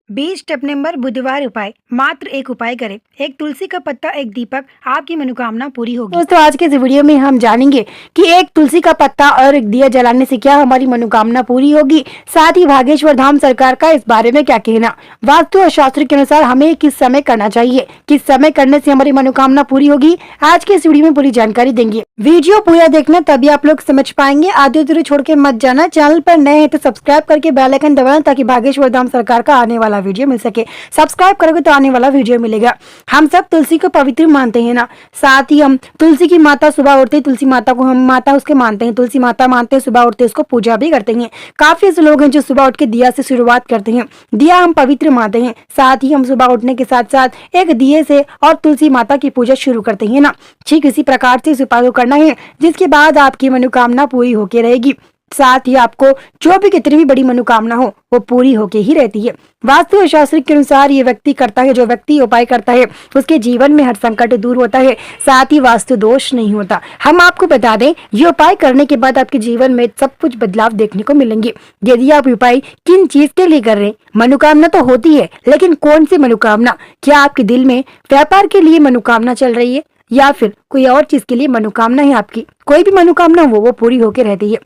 20 सितंबर बुधवार उपाय। मात्र एक उपाय करें, एक तुलसी का पत्ता, एक दीपक, आपकी मनोकामना पूरी होगी। दोस्तों, आज के इस वीडियो में हम जानेंगे कि एक तुलसी का पत्ता और एक दिया जलाने से क्या हमारी मनोकामना पूरी होगी। साथ ही भागेश्वर धाम सरकार का इस बारे में क्या कहना, वास्तु और शास्त्र के अनुसार हमें किस समय करना चाहिए, किस समय करने से हमारी मनोकामना पूरी होगी, आज के इस वीडियो में पूरी जानकारी देंगे। वीडियो पूरा देखना, तभी आप लोग समझ पाएंगे। आधे अधूरे छोड़ के मत जाना। चैनल पर नए हैं तो सब्सक्राइब करके बेल आइकन दबाना, ताकि भागेश्वर धाम सरकार का आने वाला वीडियो मिल सके। सब्सक्राइब करोगे तो आने वाला वीडियो मिलेगा। हम सब तुलसी को पवित्र मानते हैं ना, साथ ही हम तुलसी की माता, सुबह उठते तुलसी माता को हम माता उसके मानते हैं, तुलसी माता मानते हैं, सुबह उठते उसको पूजा भी करते हैं। काफी ऐसे लोग हैं जो सुबह उठ के दिया से शुरुआत करते हैं। दिया हम पवित्र मानते हैं, साथ ही हम सुबह उठने के साथ साथ एक दिए से और तुलसी माता की पूजा शुरू करते हैं ना। ठीक इसी प्रकार से इस उपाय को करना है, जिसके बाद आपकी मनोकामना पूरी होके रहेगी। साथ ही आपको जो भी कितनी भी बड़ी मनोकामना हो वो पूरी होके ही रहती है। वास्तु और शास्त्र के अनुसार ये व्यक्ति करता है, जो व्यक्ति उपाय करता है उसके जीवन में हर संकट दूर होता है, साथ ही वास्तु दोष नहीं होता। हम आपको बता दें, ये उपाय करने के बाद आपके जीवन में सब कुछ बदलाव देखने को मिलेंगे। यदि आप उपाय किन चीज के लिए कर रहे हैं, मनोकामना तो होती है, लेकिन कौन सी मनोकामना? क्या आपके दिल में व्यापार के लिए मनोकामना चल रही है, या फिर कोई और चीज के लिए मनोकामना है? आपकी कोई भी मनोकामना वो पूरी होकर रहती है,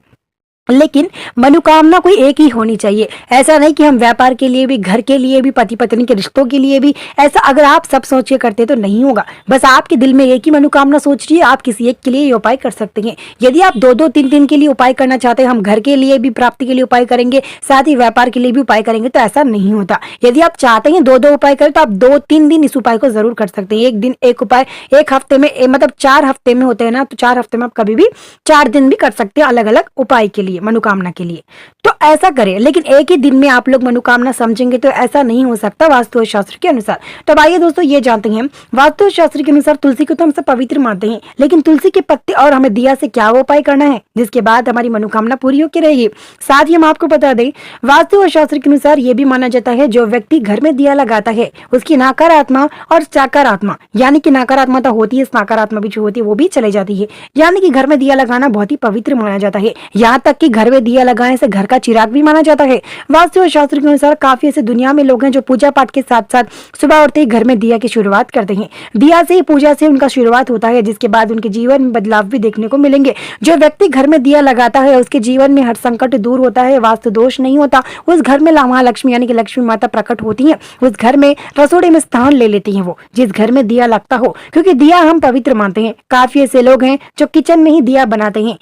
लेकिन मनोकामना कोई एक ही होनी चाहिए। ऐसा नहीं कि हम व्यापार के लिए भी, घर के लिए भी, पति पत्नी के रिश्तों के लिए भी, ऐसा अगर आप सब सोच के करते तो नहीं होगा। बस आपके दिल में एक ही मनोकामना सोच रही है, आप किसी एक के लिए ये उपाय कर सकते हैं। यदि आप 2-2, 3-3 के लिए उपाय करना चाहते हैं, हम घर के लिए भी प्राप्ति के लिए उपाय करेंगे, साथ ही व्यापार के लिए भी उपाय करेंगे, तो ऐसा नहीं होता। यदि आप चाहते हैं 2-2 उपाय करें, तो आप 2-3 दिन इस उपाय को जरूर कर सकते हैं। एक दिन एक उपाय, एक हफ्ते में, मतलब 4 हफ्ते में होते हैं ना, तो 4 हफ्ते में आप कभी भी 4 दिन भी कर सकते हैं अलग अलग उपाय के लिए, मनोकामना के लिए। तो ऐसा करें, लेकिन एक ही दिन में आप लोग मनोकामना समझेंगे तो ऐसा नहीं हो सकता वास्तु और शास्त्र के अनुसार। तो आइए दोस्तों, ये जानते हैं वास्तु और शास्त्र के अनुसार तुलसी को तो हम सब पवित्र मानते हैं, लेकिन तुलसी के पत्ते और हमें दिया से क्या उपाय करना है, जिसके बाद हमारी मनोकामना पूरी होकर रहेगी। साथ ही हम आपको बता दें, वास्तु और शास्त्र के अनुसार ये भी माना जाता है, जो व्यक्ति घर में दिया लगाता है उसकी नकारात्मा और सकारात्मा, यानी कि नकारात्मकता होती है, नकारात्मा भी जो होती है वो भी चले जाती है। यानी कि घर में दिया लगाना बहुत ही पवित्र माना जाता है। यहाँ तक कि घर में दिया लगाने से घर का चिराग भी माना जाता है। वास्तु और शास्त्र के अनुसार काफी ऐसे दुनिया में लोग हैं जो पूजा पाठ के साथ साथ सुबह उठते ही घर में दिया की शुरुआत करते हैं। दिया से ही, पूजा से उनका शुरुआत होता है, जिसके बाद उनके जीवन में बदलाव भी देखने को मिलेंगे। जो व्यक्ति घर में दिया लगाता है उसके जीवन में हर संकट दूर होता है, वास्तु दोष नहीं होता। उस घर में महालक्ष्मी यानी कि लक्ष्मी माता प्रकट होती है। उस घर में रसोड़े में स्थान ले लेती है वो, जिस घर में दिया लगता हो, क्योंकि दिया हम पवित्र मानते हैं। काफी ऐसे लोग हैं जो किचन में ही दिया बनाते हैं,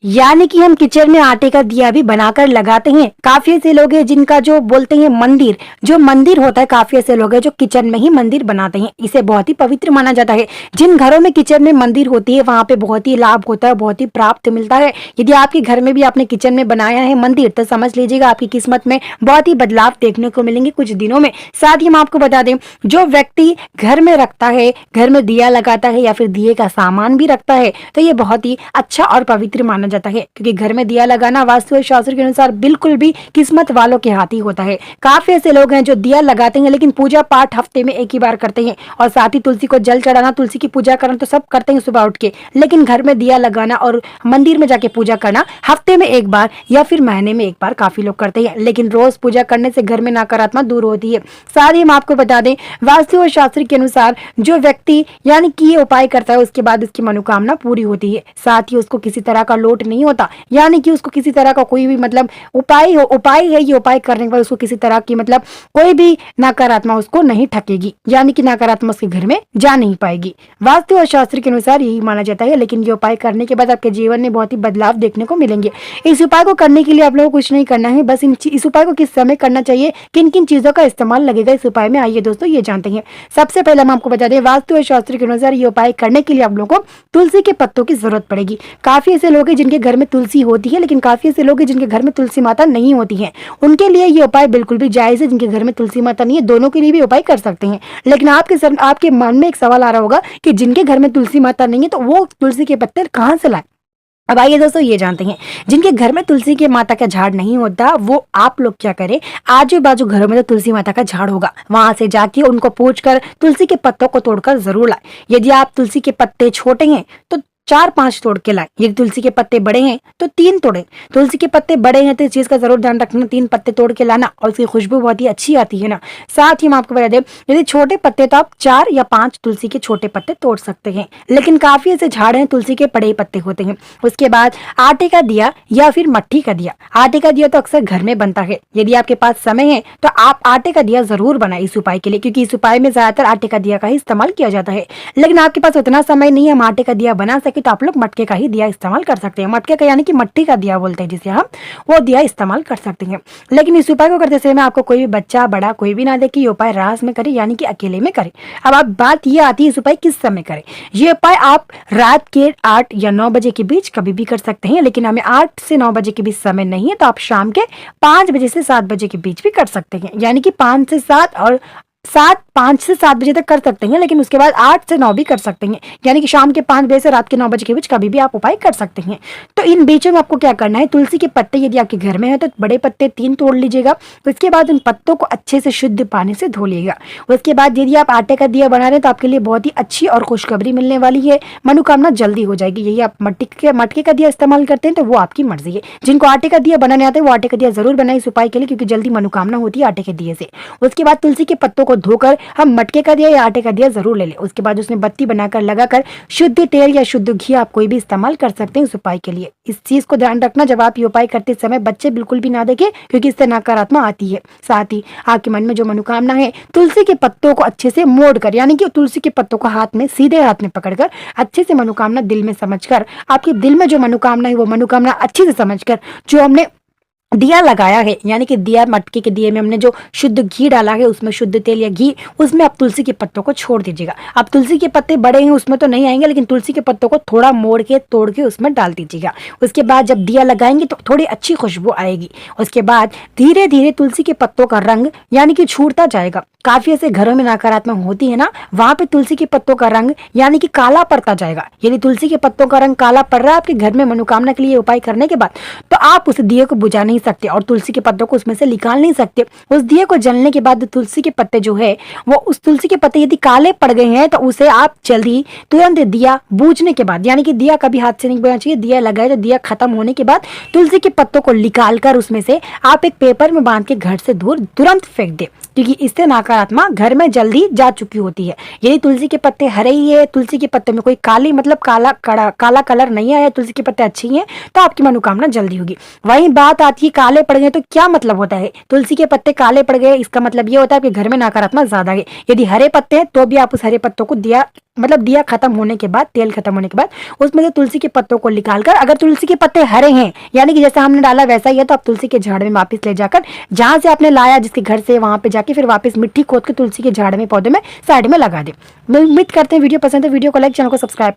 यानी कि हम किचन में आटे का दिया भी बनाकर लगाते हैं। काफी ऐसे लोग हैं जिनका जो बोलते हैं मंदिर, जो मंदिर होता है, काफी ऐसे लोग हैं जो किचन में ही मंदिर बनाते हैं। इसे बहुत ही पवित्र माना जाता है। जिन घरों में किचन में मंदिर होती है वहां पे बहुत ही लाभ होता है, बहुत ही प्राप्त मिलता है। यदि आपके घर में भी आपने किचन में बनाया है मंदिर, तो समझ लीजिएगा आपकी किस्मत में बहुत ही बदलाव देखने को मिलेंगे कुछ दिनों में। साथ ही हम आपको बता दें, जो व्यक्ति घर में रखता है, घर में दिया लगाता है या फिर दिए का सामान भी रखता है, तो ये बहुत ही अच्छा और पवित्र माना जाता है, क्योंकि घर में दिया लगाना वास्तु और शास्त्र के अनुसार बिल्कुल भी किस्मत वालों के हाथ ही होता है। काफी ऐसे लोग हैं जो दिया लगाते हैं, लेकिन पूजा पाठ हफ्ते में एक ही बार करते हैं, और साथ ही तुलसी को जल चढ़ाना, तुलसी की पूजा करना तो सब करते हैं सुबह उठ के, लेकिन घर में दिया लगाना और मंदिर में जाके पूजा करना हफ्ते में एक बार या फिर महीने में एक बार काफी लोग करते हैं। लेकिन रोज पूजा करने से घर में नकारात्मक दूर होती है। साथ ही हम आपको बता दें, वास्तु और शास्त्र के अनुसार जो व्यक्ति यानी कि ये उपाय करता है उसके बाद उसकी मनोकामना पूरी होती है। साथ ही उसको किसी तरह का लोट नहीं होता, यानी कि उसको किसी तरह का कोई भी मतलब उपाय है, ये उपाय करने के बाद उसको किसी तरह की मतलब कोई भी नकारात्मक उसको नहीं ठकेगी, यानी कि नकारात्मक उसके घर में जा नहीं पाएगी। वास्तु और शास्त्र के अनुसार यही माना जाता है, लेकिन ये उपाय करने के बाद आपके जीवन में बहुत ही बदलाव देखने को मिलेंगे। इस उपाय को करने के लिए आप लोगों को कुछ नहीं करना है, बस इस उपाय को किस समय करना चाहिए, किन किन चीजों का इस्तेमाल लगेगा इस उपाय में, आइए दोस्तों ये जानते हैं। सबसे पहले हम आपको बता दें, वास्तु और शास्त्र के अनुसार ये उपाय करने के लिए आप लोगों को तुलसी के पत्तों की जरूरत पड़ेगी। काफी ऐसे लोग हैं जिनके घर में तुलसी होती है, लेकिन काफी ऐसे लोग हैं जिनके घर में तुलसी माता नहीं होती है। उनके लिए ये उपाय बिल्कुल भी जायज है। जिनके घर में तुलसी माता नहीं है, दोनों के लिए भी उपाय कर सकते हैं। लेकिन आपके मन में एक सवाल आ रहा होगा कि जिनके घर में तुलसी माता नहीं है, तो वो तुलसी के पत्ते कहाँ से लाए? अब आइए दोस्तों ये जानते हैं, जिनके घर में तुलसी के माता का झाड़ नहीं होता, वो आप लोग क्या करें, आजू बाजू घरों में तो तुलसी माता का झाड़ होगा, वहां से जाके उनको पूछकर तुलसी के पत्तों को तोड़कर जरूर लाए। यदि आप तुलसी के पत्ते छोटे हैं तो 4-5 तोड़ के लाए। यदि तुलसी के पत्ते बड़े हैं तो 3 तोड़े। तुलसी के पत्ते बड़े हैं तो इस चीज का जरूर ध्यान रखना, 3 पत्ते तोड़ के लाना और उसकी खुशबू बहुत ही अच्छी आती है ना। साथ ही हम आपको बता दें, यदि छोटे पत्ते तो आप 4 या 5 तुलसी के छोटे पत्ते तोड़ सकते हैं, लेकिन काफी ऐसे झाड़ हैं तुलसी के बड़े पत्ते होते हैं। उसके बाद आटे का दिया या फिर मट्टी का दिया। आटे का दिया तो अक्सर घर में बनता है, यदि आपके पास समय है तो आप आटे का दिया जरूर बनाए इस उपाय के लिए, क्योंकि इस उपाय में ज्यादातर आटे का दिया का ही इस्तेमाल किया जाता है। लेकिन आपके पास उतना समय नहीं है हम आटे का दिया बना सके तो आप लोग मटके का ही दिया इस्तेमाल कर सकते हैं। मटके का यानी कि मट्टी का दिया बोलते हैं जिसे हम, वो दिया इस्तेमाल कर सकते हैं। लेकिन इस उपाय को करते समय आपको कोई भी बच्चा बड़ा कोई भी ना देखे, ये उपाय रात में करे यानी कि अकेले में करे। अब आप बात ये आती है इस उपाय किस समय करें। ये उपाय आप रात के 8 या 9 बजे के बीच कभी भी कर सकते हैं, लेकिन हमें 8 से 9 बजे के बीच समय नहीं है तो आप शाम के 5 बजे से 7 बजे के बीच भी कर सकते हैं, यानी कि 5 से 7 और 5 से 7 बजे तक कर सकते हैं, लेकिन उसके बाद 8 से 9 भी कर सकते हैं, यानी कि शाम के 5 बजे से रात के 9 बजे के बीच कभी भी आप उपाय कर सकते हैं। तो इन बीचों में आपको क्या करना है, तुलसी के पत्ते यदि आपके घर में है तो बड़े पत्ते 3 तोड़ लीजिएगा। उसके बाद उन पत्तों को अच्छे से शुद्ध पानी से धो लीजिएगा। उसके बाद यदि आप आटे का दिया बना रहे हैं तो आपके लिए बहुत ही अच्छी और खुशखबरी मिलने वाली है, मनोकामना जल्दी हो जाएगी। यही आप मटके का दिया इस्तेमाल करते हैं तो वो आपकी मर्जी है। जिनको आटे का दिया बनाने आता है वो आटे का दिया जरूर बनाए इस उपाय के लिए, क्योंकि जल्दी मनोकामना होती है आटे के दिए से। उसके बाद तुलसी के पत्तों को धोकर हम मटके का दिया या आटे का दिया जरूर ले लें। उसके बाद उसमें बत्ती बनाकर लगाकर शुद्ध तेल या शुद्ध घी आप कोई भी इस्तेमाल कर सकते हैं इस उपाय के लिए। इस चीज को ध्यान रखना, जब आप ये उपाय करते समय बच्चे बिल्कुल भी ना देखें, क्योंकि इससे नकारात्मक आती है। साथ ही आपके मन में जो मनोकामना है, तुलसी के पत्तों को अच्छे से मोड़कर, यानी कि तुलसी के पत्तों को हाथ में सीधे हाथ में पकड़कर अच्छे से मनोकामना दिल में समझकर, आपके दिल में जो मनोकामना है वो मनोकामना अच्छे से समझकर जो हमने दिया लगाया है, यानी कि दिया मटके के दिए में हमने जो शुद्ध घी डाला है उसमें शुद्ध तेल या घी, उसमें आप तुलसी के पत्तों को छोड़ दीजिएगा। अब तुलसी के पत्ते बड़े हैं उसमें तो नहीं आएंगे, लेकिन तुलसी के पत्तों को थोड़ा मोड़ के तोड़ के उसमें डाल दीजिएगा। उसके बाद जब दिया लगाएंगे तो थोड़ी अच्छी खुशबू आएगी। उसके बाद धीरे धीरे तुलसी के पत्तों का रंग यानी कि छूटता जाएगा। काफी ऐसे घरों में नकारात्मक होती है ना, वहां पे तुलसी के पत्तों का रंग यानी कि काला पड़ता जाएगा। यदि तुलसी के पत्तों का रंग काला पड़ रहा है आपके घर में मनोकामना के लिए उपाय करने के बाद, तो आप उस दिए को बुझा नहीं सकते और तुलसी के पत्तों को उसमें से निकाल नहीं सकते। उस दिए को जलने के बाद तुलसी के पत्ते जो है वो, उस तुलसी के पत्ते यदि काले पड़ गए हैं तो उसे आप जल्दी तुरंत दिया बूझने के बाद, यानी कि दिया कभी हाथ से नहीं बुझाना चाहिए, दिया लगाए तो दिया खत्म होने के बाद तुलसी के पत्तों को निकाल कर उसमें से आप एक पेपर में बांध के घर से दूर तुरंत फेंक दे, क्योंकि इससे नकारात्मक घर में जल्दी जा चुकी होती है। यदि तुलसी के पत्ते हरे ही है, तुलसी के पत्ते में कोई काली मतलब काला कलर नहीं आया, तुलसी के पत्ते अच्छी हैं, तो आपकी मनोकामना जल्दी होगी। वही बात आती है काले पड़ गए तो क्या मतलब होता है, तुलसी के पत्ते काले पड़ गए इसका मतलब ये होता है आपके घर में नकारात्मक ज्यादा है। यदि हरे पत्ते हैं तो भी आप उस हरे पत्तों को दिया खत्म होने के बाद, तेल खत्म होने के बाद उसमें से तुलसी के पत्तों को निकालकर, अगर तुलसी के पत्ते हरे हैं यानी कि जैसा हमने डाला वैसा ही है, तो आप तुलसी के झाड़ में वापस ले जाकर जहां से आपने लाया जिसके घर से, वहां पे जाके फिर वापस मिट्टी खोद के तुलसी के झाड़ में पौधे में साइड में लगा दे। उम्मीद करते हैं वीडियो पसंद है, वीडियो को लाइक, चैनल को सब्सक्राइब कर।